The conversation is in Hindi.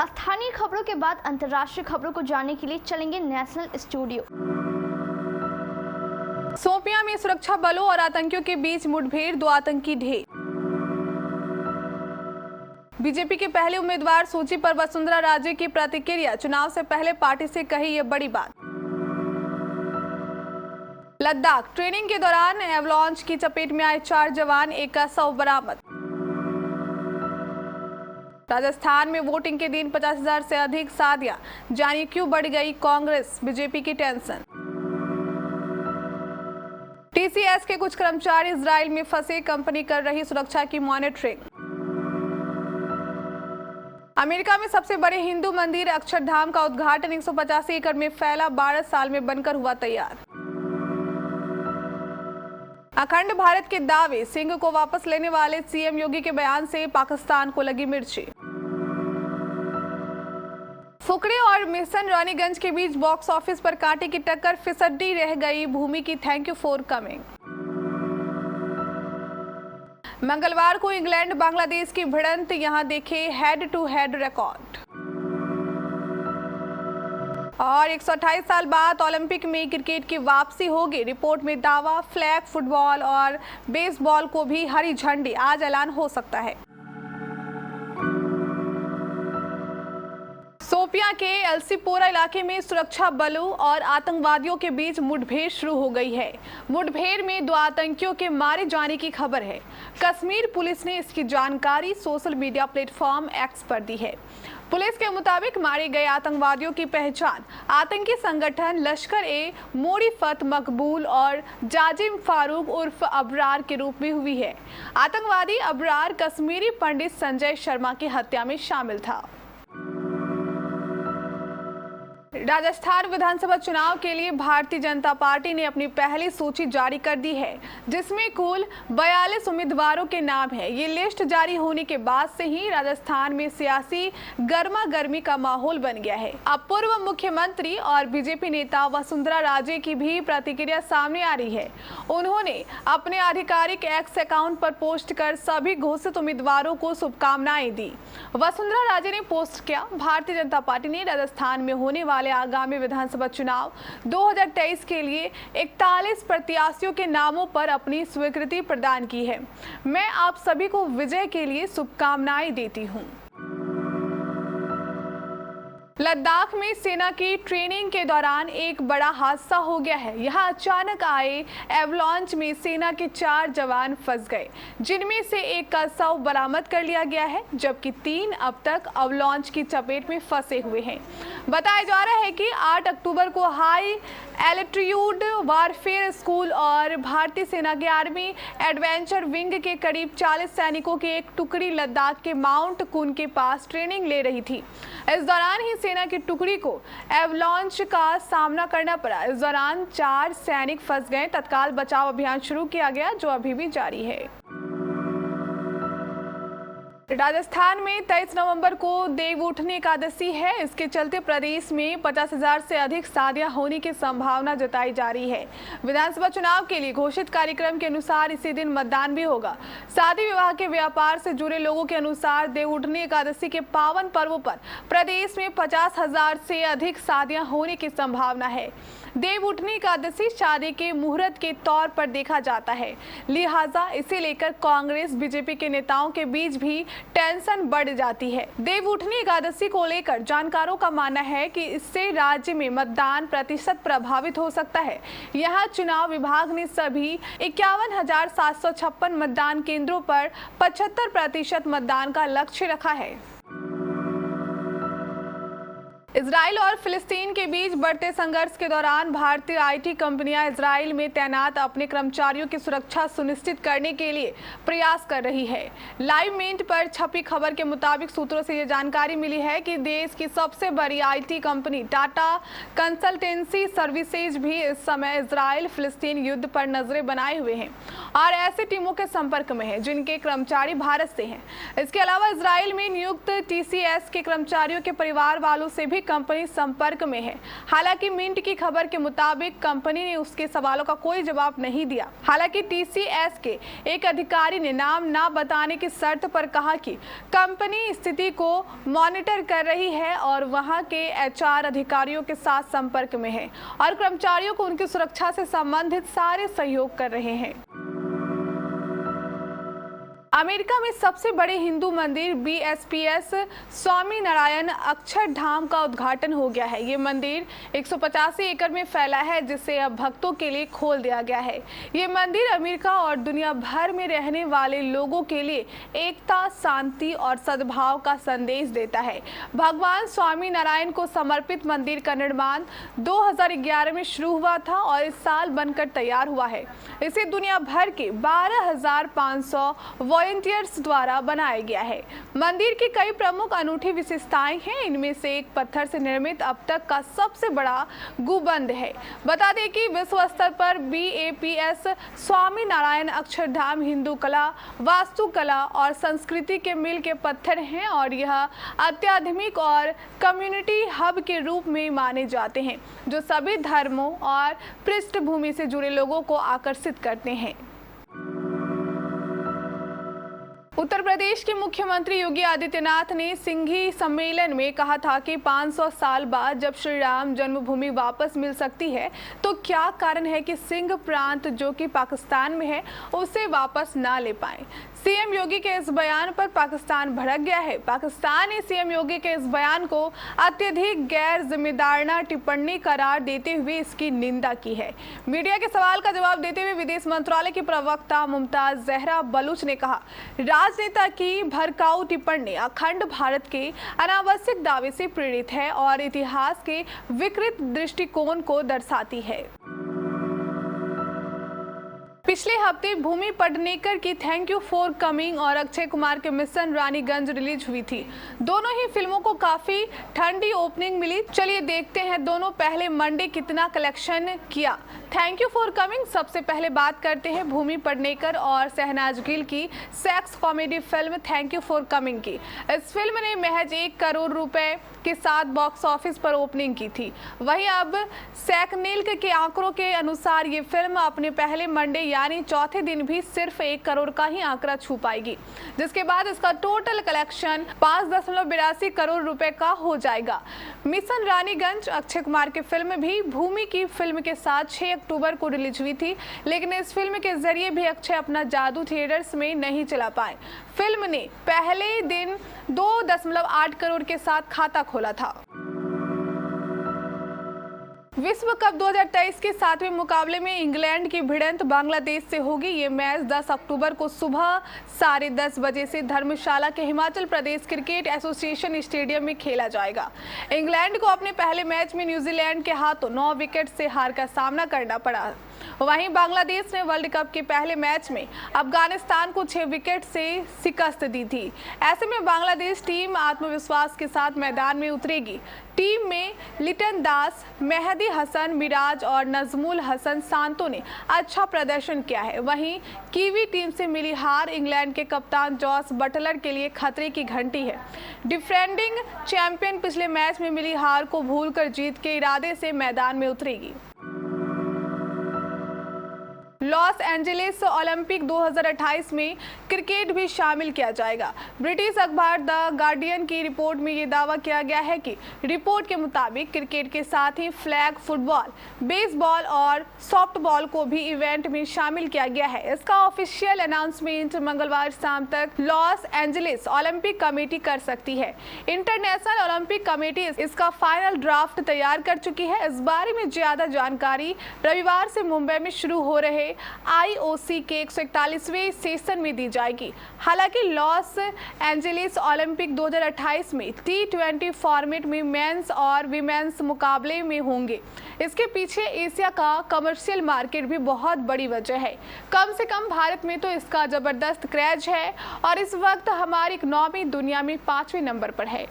स्थानीय खबरों के बाद अंतर्राष्ट्रीय खबरों को जानने के लिए चलेंगे नेशनल स्टूडियो। शोपियां में सुरक्षा बलों और आतंकियों के बीच मुठभेड़, 2 आतंकी ढेर। बीजेपी के पहले उम्मीदवार सूची पर वसुंधरा राजे की प्रतिक्रिया, चुनाव से पहले पार्टी से कही ये बड़ी बात। लद्दाख ट्रेनिंग के दौरान एवलांच की चपेट में आए 4 जवान, 1 का शव बरामद। राजस्थान में वोटिंग के दिन 50,000 से अधिक शादियां, जानिए क्यों बढ़ गई कांग्रेस बीजेपी की टेंशन। टीसीएस के कुछ कर्मचारी इजराइल में फंसे, कंपनी कर रही सुरक्षा की मॉनिटरिंग। अमेरिका में सबसे बड़े हिंदू मंदिर अक्षरधाम का उद्घाटन 185 एकड़ में फैला, 12 साल में बनकर हुआ तैयार। अखंड भारत के दावे, सिंह को वापस लेने वाले सीएम योगी के बयान से पाकिस्तान को लगी मिर्ची। फुकरे और मिशन रानीगंज के बीच बॉक्स ऑफिस पर कांटे की टक्कर, फिसड्डी रह गई भूमि की थैंक यू फॉर कमिंग। मंगलवार को इंग्लैंड बांग्लादेश की भिड़ंत, यहां देखे हेड टू हेड रिकॉर्ड। और 128 साल बाद ओलंपिक में क्रिकेट की वापसी होगी, रिपोर्ट में दावा। फ्लैग फुटबॉल और बेसबॉल को भी हरी झंडी, आज ऐलान हो सकता है। शोपियां के एलसीपोरा इलाके में सुरक्षा बलों और आतंकवादियों के बीच मुठभेड़ शुरू हो गई है। मुठभेड़ में 2 आतंकियों के मारे जाने की खबर है। कश्मीर पुलिस ने इसकी जानकारी सोशल मीडिया प्लेटफॉर्म एक्स पर दी है। पुलिस के मुताबिक मारे गए आतंकवादियों की पहचान आतंकी संगठन लश्कर-ए-मोरीफत मकबूल और जाजिम फारूक उर्फ अबरार के रूप में हुई है। आतंकवादी अबरार कश्मीरी पंडित संजय शर्मा की हत्या में शामिल था। राजस्थान विधानसभा चुनाव के लिए भारतीय जनता पार्टी ने अपनी पहली सूची जारी कर दी है, जिसमें कुल 42 उम्मीदवारों के नाम है। ये लिस्ट जारी होने के बाद से ही राजस्थान में सियासी गर्मा गर्मी का माहौल बन गया है। अब पूर्व मुख्यमंत्री और बीजेपी नेता वसुंधरा राजे की भी प्रतिक्रिया सामने आ रही है। उन्होंने अपने आधिकारिक एक्स अकाउंट पर पोस्ट कर सभी घोषित उम्मीदवारों को शुभकामनाएं दी। वसुंधरा राजे ने पोस्ट किया, भारतीय जनता पार्टी ने राजस्थान में होने वाले आगामी विधानसभा चुनाव 2023 के लिए 41 प्रत्याशियों के नामों पर अपनी स्वीकृति प्रदान की है। मैं आप सभी को विजय के लिए शुभकामनाएं देती हूं। लद्दाख में सेना की ट्रेनिंग के दौरान एक बड़ा हादसा हो गया है। यहां अचानक आए एवलांच में सेना के 4 जवान फंस गए, जिनमें से 1 का शव बरामद कर लिया गया है, जबकि 3 अब तक एवलांच की चपेट में फंसे हुए हैं। बताया जा रहा है कि 8 अक्टूबर को हाई एल्टीट्यूड वारफेयर स्कूल और भारतीय सेना के आर्मी एडवेंचर विंग के करीब 40 सैनिकों की एक टुकड़ी लद्दाख के माउंट कुन के पास ट्रेनिंग ले रही थी। इस दौरान ही सेना की टुकड़ी को एवलांच का सामना करना पड़ा। इस दौरान 4 सैनिक फंस गए। तत्काल बचाव अभियान शुरू किया गया, जो अभी भी जारी है। राजस्थान में 23 नवंबर को देवउठनी एकादशी है। इसके चलते प्रदेश में 50,000 से अधिक शादियां होने की संभावना जताई जा रही है। विधानसभा चुनाव के लिए घोषित कार्यक्रम के अनुसार इसी दिन मतदान भी होगा। शादी विवाह के व्यापार से जुड़े लोगों के अनुसार देवउठनी एकादशी के पावन पर्व पर प्रदेश में 50,000 से अधिक शादियां होने की संभावना है। देवउठनी एकादशी शादी के मुहूर्त के तौर पर देखा जाता है, लिहाजा इसे लेकर कांग्रेस बीजेपी के नेताओं के बीच भी टेंशन बढ़ जाती है। देवउठनी एकादशी को लेकर जानकारों का मानना है कि इससे राज्य में मतदान प्रतिशत प्रभावित हो सकता है। यहाँ चुनाव विभाग ने सभी 51,756 मतदान केंद्रों पर 75% मतदान का लक्ष्य रखा है। इजराइल और फिलिस्तीन के बीच बढ़ते संघर्ष के दौरान भारतीय आईटी कंपनियां इजराइल में तैनात अपने कर्मचारियों की सुरक्षा सुनिश्चित करने के लिए प्रयास कर रही है। लाइव मिनट पर छपी खबर के मुताबिक सूत्रों से ये जानकारी मिली है कि देश की सबसे बड़ी IT company Tata consultancy services भी इस समय इजराइल फिलिस्तीन युद्ध पर नजरें बनाए हुए हैं और ऐसी टीमों के संपर्क में है जिनके कर्मचारी भारत से हैं। इसके अलावा इजराइल में नियुक्त टीसीएस के कर्मचारियों के परिवार वालों से भी भी कंपनी संपर्क में है। हालांकि मिंट की खबर के मुताबिक कंपनी ने उसके सवालों का कोई जवाब नहीं दिया। हालांकि टीसीएस के एक अधिकारी ने नाम ना बताने की शर्त पर कहा कि कंपनी स्थिति को मॉनिटर कर रही है और वहां के एचआर अधिकारियों के साथ संपर्क में है और कर्मचारियों को उनकी सुरक्षा से संबंधित सारे सहयोग कर रहे हैं। अमेरिका में सबसे बड़े हिंदू मंदिर बीएसपीएस स्वामी नारायण अक्षरधाम का उद्घाटन हो गया है। ये मंदिर 185 एकड़ में फैला है, जिसे अब भक्तों के लिए खोल दिया गया है। ये मंदिर अमेरिका और दुनिया भर में रहने वाले लोगों के लिए एकता, शांति और सद्भाव का संदेश देता है। भगवान स्वामी नारायण को समर्पित मंदिर का निर्माण 2011 में शुरू हुआ था और इस साल बनकर तैयार हुआ है। इसे दुनिया भर के 12,500 वॉलंटियर्स द्वारा बनाया गया है। मंदिर की कई प्रमुख अनूठी विशेषताएं हैं। इनमें से एक पत्थर से निर्मित अब तक का सबसे बड़ा गुंबद है। बता दें कि विश्व स्तर पर बीएपीएस स्वामी नारायण अक्षरधाम हिंदू कला, वास्तुकला और संस्कृति के मिल के पत्थर हैं और यह अत्याधुनिक और कम्युनिटी हब के रूप में माने जाते हैं, जो सभी धर्मों और पृष्ठभूमि से जुड़े लोगों को आकर्षित करते हैं। उत्तर प्रदेश के मुख्यमंत्री योगी आदित्यनाथ ने सिंघी सम्मेलन में कहा था कि 500 साल बाद जब श्री राम जन्मभूमि वापस मिल सकती है तो क्या कारण है कि सिंध प्रांत, जो कि पाकिस्तान में है, उसे वापस ना ले पाए। सीएम योगी के इस बयान पर पाकिस्तान भड़क गया है। पाकिस्तान ने सीएम योगी के इस बयान को अत्यधिक गैर जिम्मेदाराना टिप्पणी करार देते हुए इसकी निंदा की है। मीडिया के सवाल का जवाब देते हुए विदेश मंत्रालय की प्रवक्ता मुमताज जहरा बलूच ने कहा, राजनेता की भड़काऊ टिप्पणी अखंड भारत के अनावश्यक दावे से प्रेरित है और इतिहास के विकृत दृष्टिकोण को दर्शाती है। पिछले हफ्ते भूमि पेडनेकर की थैंक यू फॉर कमिंग और अक्षय कुमार के मिशन रानीगंज रिलीज हुई थी। दोनों ही फिल्मों को काफी ठंडी ओपनिंग मिली। चलिए देखते हैं दोनों पहले मंडे कितना कलेक्शन किया। थैंक यू फॉर कमिंग सबसे पहले बात करते हैं भूमि पेडनेकर और शहनाज गिल की sex comedy film thank you for coming की। इस फिल्म ने महज 1 करोड़ रुपए के साथ बॉक्स ऑफिस पर ओपनिंग की थी। वहीं अब सैकनिल्क के आंकड़ों के अनुसार ये फिल्म अपने पहले मंडे यानी चौथे दिन भी सिर्फ 1 करोड़ का ही आंकड़ा छू पाएगी, जिसके बाद इसका टोटल कलेक्शन 5.82 करोड़ रुपए का हो जाएगा। मिशन रानीगंज अक्षय कुमार की फिल्म भी भूमि की फिल्म के साथ 6 अक्टूबर को रिलीज हुई थी, लेकिन इस फिल्म के जरिए भी अक्षय अपना जादू थिएटर्स में नहीं चला पाए। फिल्म ने पहले दिन 2.8 करोड़ के साथ खाता खोला था। विश्व कप 2023 के 7वें मुकाबले में इंग्लैंड की भिड़ंत बांग्लादेश से होगी। ये मैच 10 अक्टूबर को सुबह 10:30 बजे से धर्मशाला के Himachal Pradesh cricket association stadium में खेला जाएगा। इंग्लैंड को अपने पहले मैच में न्यूजीलैंड के हाथों 9 विकेट से हार का सामना करना पड़ा। वहीं बांग्लादेश ने वर्ल्ड कप के पहले मैच में अफगानिस्तान को 6 विकेट से शिकस्त दी थी। ऐसे में बांग्लादेश टीम आत्मविश्वास के साथ मैदान में उतरेगी। टीम में लिटन दास, मेहदी हसन मिराज और नजमुल हसन सांतो ने अच्छा प्रदर्शन किया है। वहीं कीवी टीम से मिली हार इंग्लैंड के कप्तान जॉस बटलर के लिए खतरे की घंटी है। डिफेंडिंग चैंपियन पिछले मैच में मिली हार को भूलकर जीत के इरादे से मैदान में उतरेगी। लॉस एंजेलिस ओलंपिक 2028 में क्रिकेट भी शामिल किया जाएगा। ब्रिटिश अखबार द गार्डियन की रिपोर्ट में ये दावा किया गया है कि रिपोर्ट के मुताबिक क्रिकेट के साथ ही फ्लैग फुटबॉल, बेसबॉल और सॉफ्टबॉल को भी इवेंट में शामिल किया गया है। इसका ऑफिशियल अनाउंसमेंट मंगलवार शाम तक लॉस एंजेलिस ओलंपिक कमेटी कर सकती है। इंटरनेशनल ओलंपिक कमेटी इसका फाइनल ड्राफ्ट तैयार कर चुकी है। इस बारे में ज्यादा जानकारी रविवार से मुंबई में शुरू हो रहे IOC के 141वें सेशन में दी जाएगी। हालांकि लॉस एंजेलिस ओलंपिक 2028 में T20 फॉर्मेट में मेंस और विमेंस मुकाबले में होंगे। इसके पीछे एशिया का कमर्शियल मार्केट भी बहुत बड़ी वजह है। कम से कम भारत में तो इसका जबरदस्त क्रेज है और इस वक्त हमारी इकोनॉमी दुनिया में 5वें नंबर पर है।